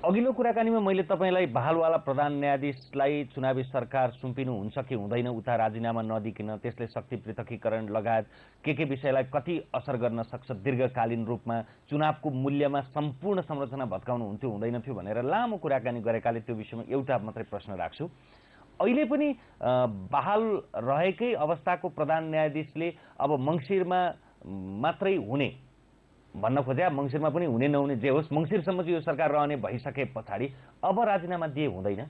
अघिल्लो कुराकानीमा मैले तपाईलाई बहालवाला प्रधान न्यायाधीशलाई चुनावी सरकार सुम्पिनुहुन्छ कि हुँदैन उता राजीनामा नदिकिन त्यसले शक्ति पृथकीकरण लगायत के विषयलाई कति असर गर्न सक्छ दीर्घकालीन रूपमा चुनावको मूल्यमा सम्पूर्ण संरचना भत्काउनु हुन्थ्यो हुँदैन थियो भनेर लामो कुराकानी गरेकाले त्यो विषयमा एउटा मात्रै प्रश्न राख्छु। अहिले पनि बहाल रहेकै अवस्थाको प्रधान न्यायाधीशले अब मंसिरमा मात्रै हुने भन्न खोजे, मंसिरमा पनि हुने नहुने जे होस् मंसिरसम्म चाहिँ यो सरकार रहने भइसके पछाडि अब राजीनामा दिए हुँदैन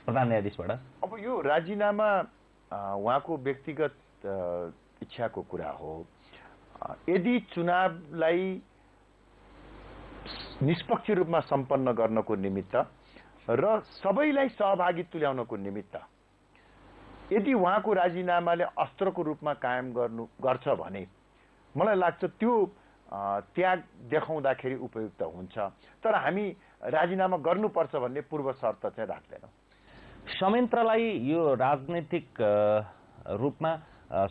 प्रधान न्यायाधीशबाट? अब यो राजीनामा उहाँको व्यक्तिगत इच्छाको कुरा हो। यदि चुनावलाई निष्पक्ष रूपमा सम्पन्न गर्नको निमित्त र सबैलाई सहभागी तुल्याउनको निमित्त यदि उहाँको राजीनामाले अस्त्रको रूपमा कायम गर्छ भने मलाई लाग्छ त्यो त्याग देखाउँदाखेरि उपयुक्त हुन्छ। तर हामी राजीनामा गर्नुपर्छ भन्ने पूर्व शर्त चाहिँ राख्दैनौँ। संयन्त्रलाई यो राजनैतिक रूपमा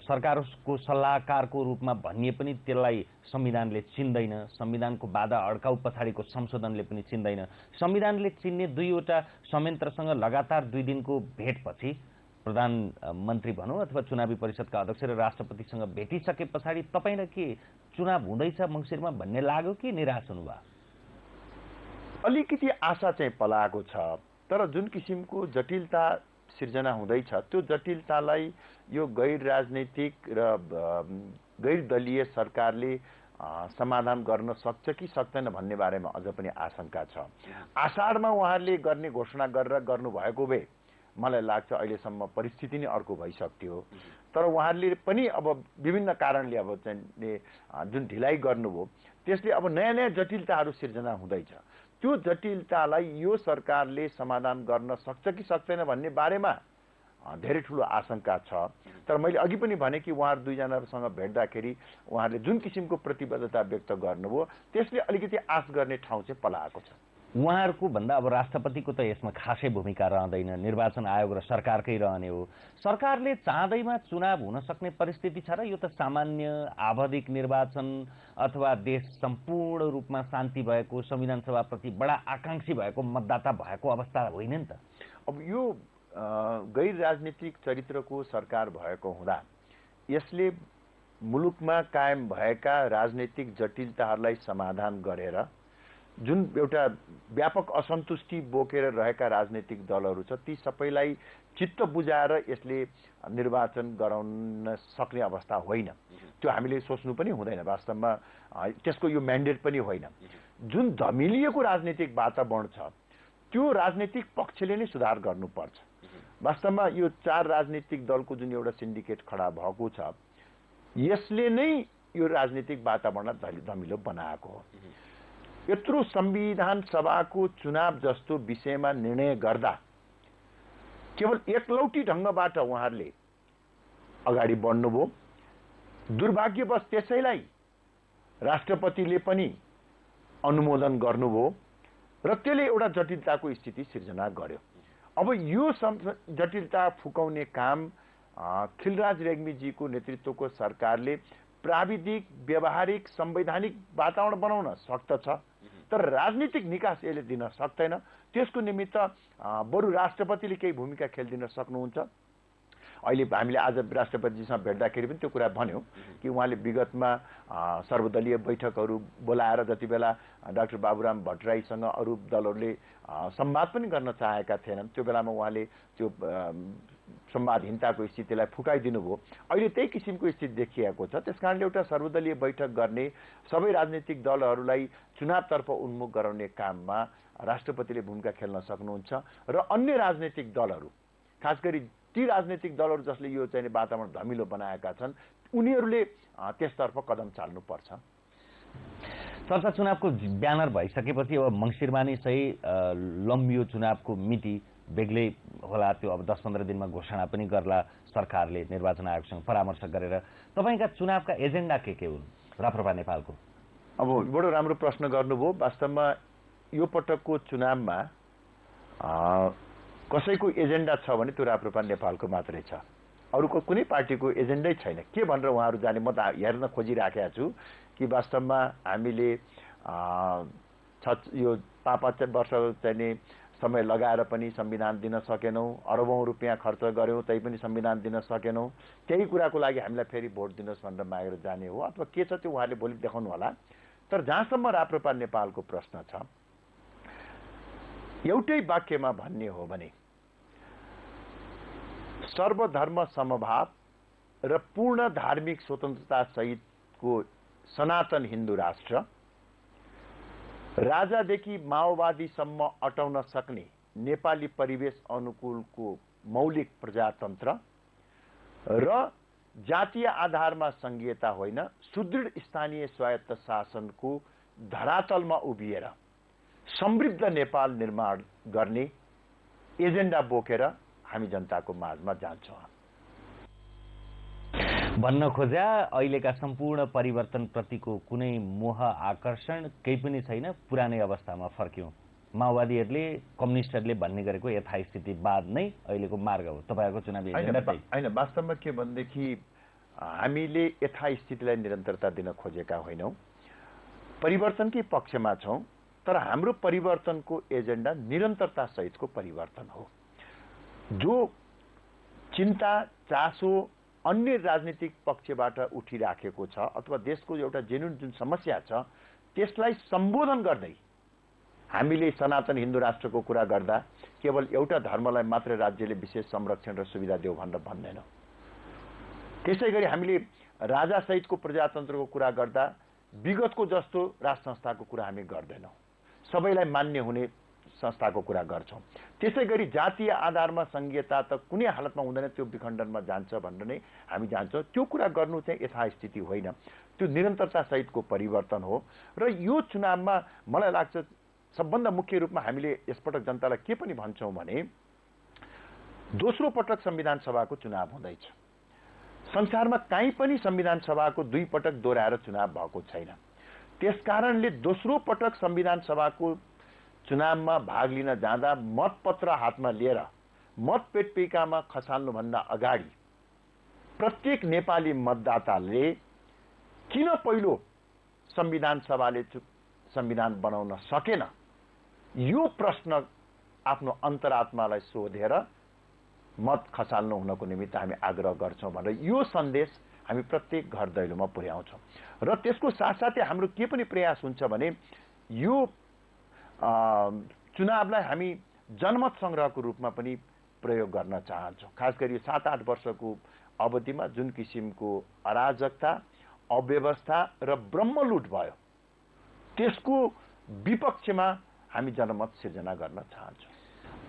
सरकारको सल्लाहकारको रूपमा भनिए पनि त्यसलाई संविधानले चिन्दैन, संविधानको बाधा अड्काउ पछाडिको संशोधनले पनि चिन्दैन। संविधानले चिन्ने दुईवटा संयन्त्रसँग लगातार 2 दिनको भेटपछि प्रधानमन्त्री भनौँ अथवा चुनावी परिषदका अध्यक्ष र राष्ट्रपतिसँग भेटिसके पछाडि तपाईलाई के चुनाव हुँदैछ मंसिरमा भन्ने लाग्यो कि निराश हुनुभयो? अलिकति आशा चाहिँ पलाएको छ, तर जुन किसिमको जटिलता सिर्जना हुँदैछ त्यो जटिलतालाई यो गैर राजनैतिक र गैर दलीय सरकारले समाधान गर्न सक्छ कि सक्दैन भन्ने बारेमा अझ पनि आशंका छ। आषाढमा उहाँहरूले गर्ने घोषणा गरेर गर्नुभएको भए मलाई लाग्छ अहिलेसम्म परिस्थिति नै अर्को भइसक्थ्यो। तर उहाँहरूले पनि अब विभिन्न कारणले अब चाहिँ जुन ढिलाइ गर्नुभयो त्यसले अब नयाँ नयाँ जटिलताहरू सिर्जना हुँदैछ। त्यो जटिलतालाई यो सरकारले समाधान गर्न सक्छ कि सक्दैन भन्ने बारेमा धेरै ठुलो आशंका छ। तर मैले अघि पनि भने कि उहाँहरू दुईजनासँग भेट्दाखेरि उहाँहरूले जुन किसिमको प्रतिबद्धता व्यक्त गर्नुभयो त्यसले अलिकति आश गर्ने ठाउँ चाहिँ पलाएको छ। उहाँहरूको भन्दा अब राष्ट्रपतिको त यसमा खासै भूमिका रहँदैन, निर्वाचन आयोग र सरकारकै रहने हो। सरकारले चाहँदैमा चुनाव हुन सक्ने परिस्थिति छ र यो त सामान्य आवधिक निर्वाचन अथवा देश सम्पूर्ण रूपमा शान्ति भएको संविधान सभाप्रति बडा आकांक्षी भएको मतदाता भएको अवस्था होइन नि त? अब यो गैर राजनीतिक चरित्रको सरकार भएको हुँदा यसले मुलुकमा कायम भएका राजनीतिक जटिलताहरूलाई समाधान गरेर जुन एउटा व्यापक असन्तुष्टि बोकेर रहेका राजनीतिक दलहरू छ ती सबैलाई चित्त बुझाएर यसले निर्वाचन गराउन सक्ने अवस्था होइन। त्यो हामीले सोच्नु पनि हुँदैन। वास्तवमा त्यसको यो म्यान्डेट पनि होइन। जुन धमिलिएको राजनीतिक वातावरण छ त्यो राजनीतिक पक्षले नै सुधार गर्नुपर्छ। वास्तवमा यो 4 राजनीतिक दलको जुन एउटा सिन्डिकेट खडा भएको छ यसले नै यो राजनीतिक वातावरणलाई धमिलो बनाएको हो। यत्रो संविधान सभाको चुनाव जस्तो विषयमा निर्णय गर्दा केवल एकलौटी ढंगबाट उहाँहरूले अगाडि बढ्नुभयो। दुर्भाग्यवश त्यसैलाई राष्ट्रपतिले पनि अनुमोदन गर्नुभयो र त्यसले एउटा जटिलताको स्थिति सिर्जना गर्यो। अब यो जटिलता फुकाउने काम खिलराज रेग्मीजीको नेतृत्वको सरकारले प्राविधिक व्यावहारिक संवैधानिक वातावरण बनाउन सक्दछ तर राजनीतिक निकास यसले दिन सक्दैन। त्यसको निमित्त बरु राष्ट्रपतिले केही भूमिका खेलिदिन सक्नुहुन्छ। अहिले हामीले आज राष्ट्रपतिजीसँग भेट्दाखेरि पनि त्यो कुरा भन्यो कि उहाँले विगतमा सर्वदलीय बैठकहरू बोलाएर जति बेला डाक्टर बाबुराम भट्टराईसँग अरू दलहरूले संवाद पनि गर्न चाहेका थिएनन् त्यो बेलामा उहाँले त्यो संवादहीनताको स्थितिलाई फुकाइदिनु भयो। अहिले त्यही किसिमको स्थिति देखिएको छ। त्यसकारणले एउटा सर्वदलीय बैठक गर्ने सबै राजनीतिक दलहरूलाई चुनावतर्फ उन्मुख गराउने काममा राष्ट्रपतिले भूमिका खेल्न सक्नुहुन्छ र अन्य राजनीतिक दलहरू खास गरी ती राजनीतिक दलहरू जसले यो चाहिँ वातावरण धमिलो बनाएका छन् उनीहरूले त्यसतर्फ कदम चाल्नुपर्छ। चर्चा चुनावको ब्यानर भइसकेपछि अब मंसिरमा नै सही लम्बियो चुनावको मिति बेग्लै होला। त्यो अब 10-15 दिनमा घोषणा पनि गर्ला सरकारले निर्वाचन आयोगसँग परामर्श गरेर। तपाईका चुनावका एजेन्डा के हुन् राप्रपा नेपालको? अब बडो राम्रो प्रश्न गर्नुभयो। वास्तवमा यो पटकको चुनावमा कसैको एजेन्डा छ भने त्यो राप्रपा नेपालको मात्रै छ। अरूको कुनै पार्टीको एजेन्डै छैन। के भनेर उहाँहरू जाने म त हेर्न खोजिराखेका छु कि वास्तवमा हामीले यो 5 वर्ष चाहिँ समय लगाएर पनि संविधान दिन सकेनौँ, अरबौं रुपियाँ खर्च गर्यौँ तै पनि संविधान दिन सकेनौँ। त्यही कुराको लागि हामीलाई फेरि भोट दिनुहोस् भनेर मागेर जाने हो अथवा के छ त्यो उहाँले भोलि देखाउनु होला। तर जहाँसम्म राप्रपा नेपालको प्रश्न छ, एउटै वाक्यमा भन्ने हो भने सर्वधर्म समभाव र पूर्ण धार्मिक स्वतन्त्रता सहितको सनातन हिन्दू राष्ट्र, राजादेखि माओवादीसम्म अटाउन सक्ने नेपाली परिवेश अनुकूलको मौलिक प्रजातन्त्र र जातीय आधारमा संघीयता होइन सुदृढ स्थानीय स्वायत्त शासनको धरातलमा उभिएर समृद्ध नेपाल निर्माण गर्ने एजेन्डा बोकेर हामी जनताको माझमा जान्छौँ भन्न खोज्या अहिलेका सम्पूर्ण परिवर्तनप्रतिको कुनै मोह आकर्षण केही पनि छैन, पुरानै अवस्थामा फर्क्यौं। माओवादीहरूले कम्युनिस्टहरूले भन्ने गरेको यथास्थितिवाद नै अहिलेको मार्ग हो। तपाईहरुको चुनावी एजेन्डा चाहिँ हैन। वास्तवमा के भनेदेखि हामीले यथास्थितिलाई निरन्तरता दिन खोजेका होइनौं, परिवर्तनकै पक्षमा छौं। तर हाम्रो परिवर्तनको एजेन्डा निरन्तरता सहितको परिवर्तन हो। जो चिन्ता चासो अन्य राजनीतिक पक्षबाट उठिराखेको छ अथवा देशको एउटा जेन्युन जुन समस्या छ त्यसलाई सम्बोधन गर्दै हामीले सनातन हिन्दू राष्ट्रको कुरा गर्दा केवल एउटा धर्मलाई मात्र राज्यले विशेष संरक्षण र सुविधा देऊ भनेर भन्दैनौं। त्यसैगरी हामीले राजा सहितको प्रजातन्त्रको कुरा गर्दा विगतको जस्तो राज संस्थाको कुरा हामी गर्दैनौं, सबैलाई मान्य हुने संस्थाको कुरा गर्छौं। त्यसैगरी जातीय आधारमा संघीयता त कुनै हालतमा हुँदैन, त्यो विखण्डनमा जान्छ भनेर नै हामी जान्छौं। त्यो कुरा गर्नु चाहिँ यथास्थिति होइन, त्यो निरन्तरता सहितको परिवर्तन हो। र यो चुनावमा मलाई लाग्छ सबभन्दा मुख्य रूपमा हामीले यसपटक जनतालाई के पनि भन्छौं भने दोस्रो पटक संविधान सभाको चुनाव हुँदैछ। संसारमा कहीँ पनि संविधान सभाको 2 पटक दोहोऱ्याएर चुनाव भएको छैन। त्यसकारणले दोस्रो पटक संविधान सभाको चुनावमा भाग लिन जाँदा मतपत्र हातमा लिएर मतपेटिकामा खसाल्नुभन्दा अगाडि प्रत्येक नेपाली मतदाताले किन पहिलो संविधान सभाले संविधान बनाउन सकेन, यो प्रश्न आफ्नो अन्तरात्मालाई सोधेर मत खसाल्नु हुनको निमित्त हामी आग्रह गर्छौं भनेर यो सन्देश हामी प्रत्येक घर दैलोमा पुर्याउँछौं। र त्यसको साथसाथै हाम्रो के पनि प्रयास हुन्छ भने यो चुनावलाई हामी जनमत संग्रहको रूपमा पनि प्रयोग गर्न चाहन्छौं। खास गरी 7-8 वर्षको अवधिमा जुन किसिमको अराजकता, अव्यवस्था र ब्रह्मलुट भयो त्यसको विपक्षमा हामी जनमत सिर्जना गर्न चाहन्छौं।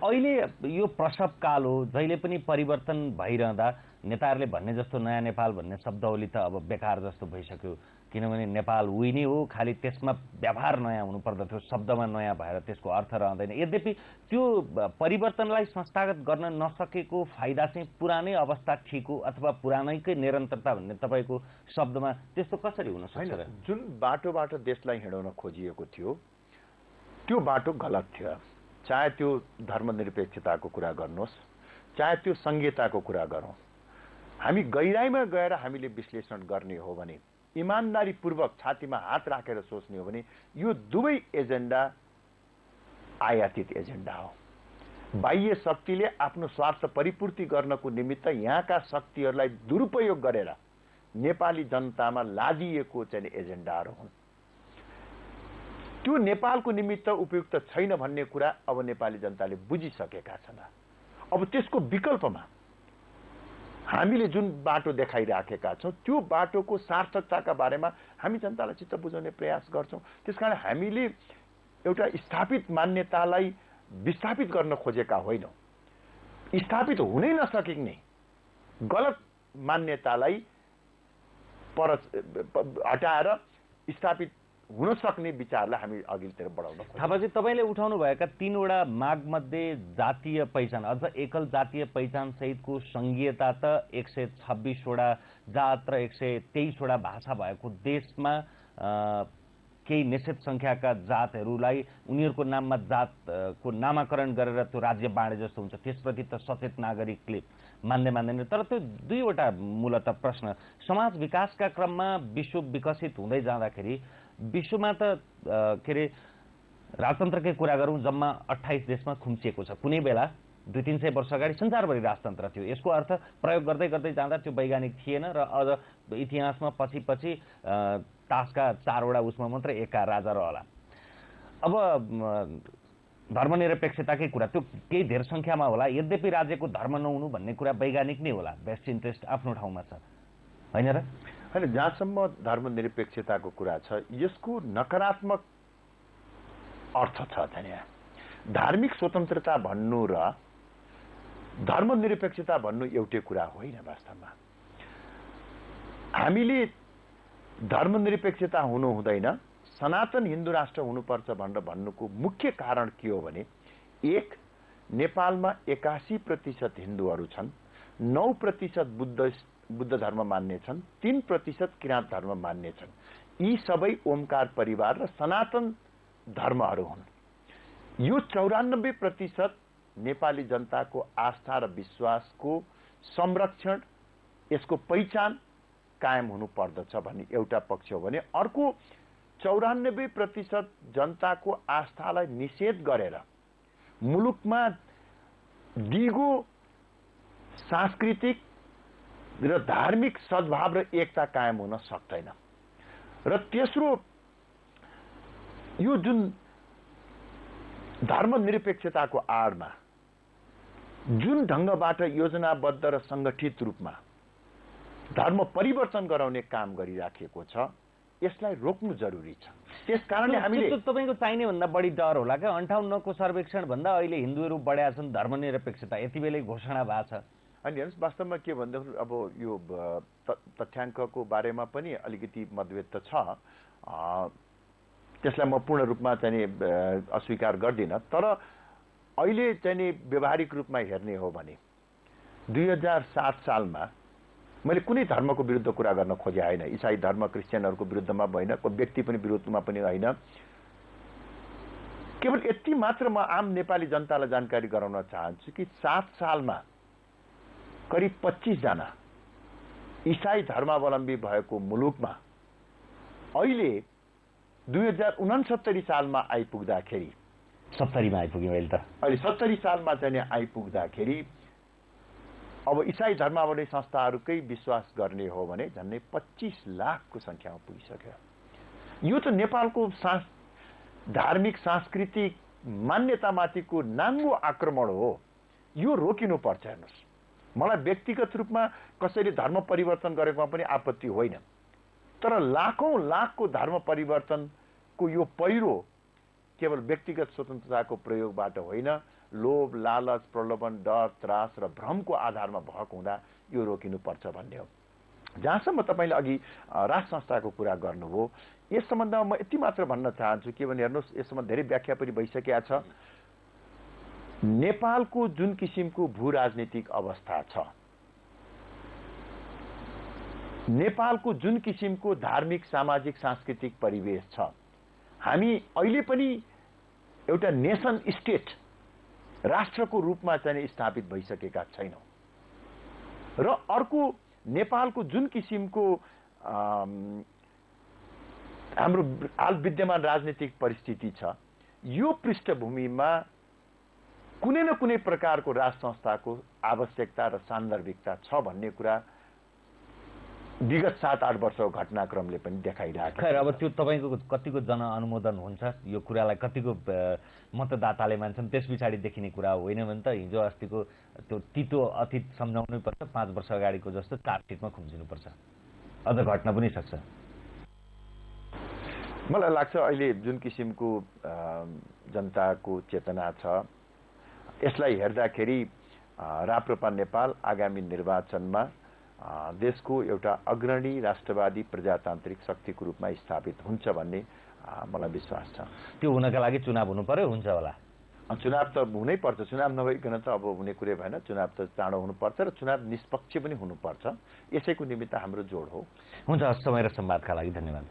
अहिले यो प्रसव काल हो, जहिले पनि परिवर्तन भइरहँदा नेताहरूले भन्ने जस्तो नयाँ नेपाल भन्ने शब्दावली त अब बेकार जस्तो भइसक्यो। किनभने नेपाल उही नै हो, खालि त्यसमा व्यवहार नयाँ हुनु पर्दथ्यो, शब्दमा नयाँ भएर त्यसको अर्थ रहँदैन। यद्यपि त्यो परिवर्तनलाई संस्थागत गर्न नसकेको फाइदा चाहिँ पुरानै अवस्था ठिक हो अथवा पुरानैकै निरन्तरता भन्ने तपाईको शब्दमा त्यस्तो कसरी हुन सक्छ र? जुन बाटोबाट देशलाई हिँडाउन खोजिएको थियो त्यो बाटो गलत थियो। चाहे त्यो धर्मनिरपेक्षताको कुरा गर्नुहोस्, चाहे त्यो संघीयताको कुरा गरौँ, हामी गहिराईमा गएर हामीले विश्लेषण गर्ने हो भने, इमानदारीपूर्वक छातीमा हात राखेर सोच्ने हो भने यो दुवै एजेन्डा आयातित एजेन्डा हो। बाह्य शक्तिले आफ्नो स्वार्थ परिपूर्ति गर्नको निमित्त यहाँका शक्तिहरूलाई दुरुपयोग गरेर नेपाली जनतामा लादिएको चाहिँ एजेन्डाहरू हुन्। त्यो नेपालको निमित्त उपयुक्त छैन भन्ने कुरा अब नेपाली जनताले बुझिसकेका छन्। अब त्यसको विकल्पमा हामीले जुन बाटो देखाइराखेका छौं त्यो बाटोको सार्थकताका बारेमा हामी जनतालाई चित्त बुझाउने प्रयास गर्छौं। त्यसकारण हामीले एउटा स्थापित मान्यतालाई विस्थापित गर्न खोजेका होइनौं। स्थापित हुनै नसकिने गलत मान्यतालाई हटाएर स्थापित हुन सक्ने विचारलाई हामी अघिल्तिर बढाउन खोज्छौं। थापाजी, तपाईले उठाउनु भएका 3 वटा मागमध्ये जातीय पहिचान अझ एकल जातीय पहिचान सहितको संघीयता त 126 वटा जात र 123 वटा भाषा भएको देशमा केही निश्चित संख्याका जातहरूलाई उनीहरूको नाममा जातको नामाकरण गरेर त्यो राज्य बाँडे जस्तो हुन्छ। त्यसप्रति त सचेत नागरिकले मान्दैन। तर त्यो 2 वटा मूलतः प्रश्न, समाज विकासका क्रममा विश्व विकसित हुँदै जाँदाखेरि विश्वमा त के अरे राजतन्त्रकै कुरा गरौँ, जम्मा 28 देशमा खुम्चिएको छ। कुनै बेला 200-300 वर्ष अगाडि संसारभरि राजतन्त्र थियो। यसको अर्थ प्रयोग गर्दै गर्दै जाँदा त्यो वैज्ञानिक थिएन र अझ इतिहासमा पछि तासका 4वटा उसमा मात्रै एका राजा रहला। अब धर्मनिरपेक्षताकै कुरा त्यो केही धेर संख्यामा होला, यद्यपि राज्यको धर्म नहुनु भन्ने कुरा वैज्ञानिक नै होला। बेस्ट इन्ट्रेस्ट आफ्नो ठाउँमा छ, होइन र? होइन, जहाँसम्म धर्मनिरपेक्षताको कुरा छ यसको नकारात्मक अर्थ छ त्यहाँ। धार्मिक स्वतन्त्रता भन्नु र धर्मनिरपेक्षता भन्नु एउटै कुरा होइन। वास्तवमा हामीले धर्मनिरपेक्षता हुनु हुँदैन, सनातन हिन्दू राष्ट्र हुनुपर्छ भनेर भन्नुको मुख्य कारण के हो भने, एक, नेपालमा 81% हिन्दूहरू छन्, 9% बुद्ध धर्म मान्ने छन्, 3% किराँत धर्म मान्ने छन्। यी सबै ओमकार परिवार र सनातन धर्महरू हुन्। यो 94% नेपाली जनताको आस्था र विश्वासको संरक्षण, यसको पहिचान कायम हुनु पर्दछ भन्ने एउटा पक्ष हो भने, अर्को 94% जनताको आस्थालाई निषेध गरेर मुलुकमा दिगो सांस्कृतिक र धार्मिक सद्भाव र एकता कायम हुन सक्दैन। र तेस्रो, यो जुन धर्मनिरपेक्षताको आडमा जुन ढङ्गबाट योजनाबद्ध र सङ्गठित रूपमा धर्म परिवर्तन गराउने काम गरिराखेको छ, यसलाई रोक्नु जरुरी छ। त्यसकारणले हामीले तपाईको चाहिने भन्दा बढी डर होला क्या? 58 को सर्वेक्षण भन्दा अहिले हिन्दूहरू बढ्या छन्, धर्मनिरपेक्षता यति बेलै घोषणा भएको छ। अनि हेर्नुहोस्, वास्तवमा के भन्दाखेरि अब यो तथ्याङ्कको बारेमा पनि अलिकति मतभेद त छ, त्यसलाई म पूर्ण रूपमा चाहिँ अस्वीकार गर्दिनँ। तर अहिले चाहिँ व्यवहारिक रूपमा हेर्ने हो भने 2007 सालमा मैले कुनै धर्मको विरुद्ध कुरा गर्न खोजे होइन, इसाई धर्म क्रिस्चियनहरूको विरुद्धमा होइन, कोही व्यक्ति पनि विरुद्धमा पनि होइन। केवल यति मात्र म आम नेपाली जनतालाई जानकारी गराउन चाहन्छु कि 7 सालमा करिब 25 जना इसाई धर्मावलम्बी भएको मुलुकमा अहिले 2069 सालमा आइपुग्दाखेरि 70 मा आइपुग्यो अहिले त। अहिले 70 सालमा चाहिँ आइपुग्दाखेरि अब इसाई धर्मावलम्बी संस्थाहरूकै विश्वास गर्ने हो भने झन्डै 25 लाखको संख्यामा पुगिसक्यो। यो त नेपालको धार्मिक सांस्कृतिक मान्यतामाथिको नाङ्गो आक्रमण हो। यो रोकिनु पर्छ। हेर्नुहोस्, मलाई व्यक्तिगत रूपमा कसैले धर्म परिवर्तन गरेकोमा पनि आपत्ति होइन, तर लाखौं लाखको धर्म परिवर्तनको यो पहिरो केवल व्यक्तिगत स्वतन्त्रताको प्रयोगबाट होइन, लोभ, लालच, प्रलोभन, डर, त्रास र भ्रमको आधारमा भएको हुँदा यो रोकिनुपर्छ भन्ने हो। जहाँसम्म तपाईँले अघि राष्ट्र संस्थाको कुरा गर्नुभयो, यस सम्बन्धमा म यति मात्र भन्न चाहन्छु के भने, हेर्नुहोस्, यसमा धेरै व्याख्या पनि भइसकेका छ। नेपालको जुन किसिमको भू राजनीतिक अवस्था छ, नेपालको जुन किसिमको धार्मिक, सामाजिक, सांस्कृतिक परिवेश छ, हामी अहिले पनि एउटा नेसन स्टेट राष्ट्रको रूपमा चाहिँ स्थापित भइसकेका छैनौँ। र अर्को, नेपालको जुन किसिमको हाम्रो हाल विद्यमान राजनीतिक परिस्थिति छ, यो पृष्ठभूमिमा कुनै न कुनै प्रकारको राष्ट्र संस्थाको आवश्यकता र सान्दर्भिकता छ भन्ने कुरा विगत 7-8 वर्षको घटनाक्रमले पनि देखाइरहेको छ। खैर, अब त्यो तपाईँको कतिको जनअनुमोदन हुन्छ, यो कुरालाई कतिको मतदाताले मान्छन्, त्यस पछाडि देखिने कुरा होइन भने त हिजो अस्तिको त्यो तितो अतीत सम्झाउनै पर्छ। 5 वर्ष अगाडिको जस्तो चार्जसिटमा खुम्चिनुपर्छ, अझ घट्न पनि सक्छ। मलाई लाग्छ अहिले जुन किसिमको जनताको चेतना छ, यसलाई हेर्दाखेरि राप्रपा नेपाल आगामी निर्वाचनमा देशको एउटा अग्रणी राष्ट्रवादी प्रजातान्त्रिक शक्तिको रूपमा स्थापित हुन्छ भन्ने मलाई विश्वास छ। त्यो हुनका लागि चुनाव हुनु पर्यो, हुन्छ होला? चुनाव त हुनै पर्छ। चुनाव नभइकन त अब हुने कुरै भएन। चुनाव त चाँडो हुनुपर्छ र चुनाव निष्पक्ष पनि हुनुपर्छ। यसैको निमित्त हाम्रो जोड हो। हुन्छ, समय र संवादका लागि धन्यवाद।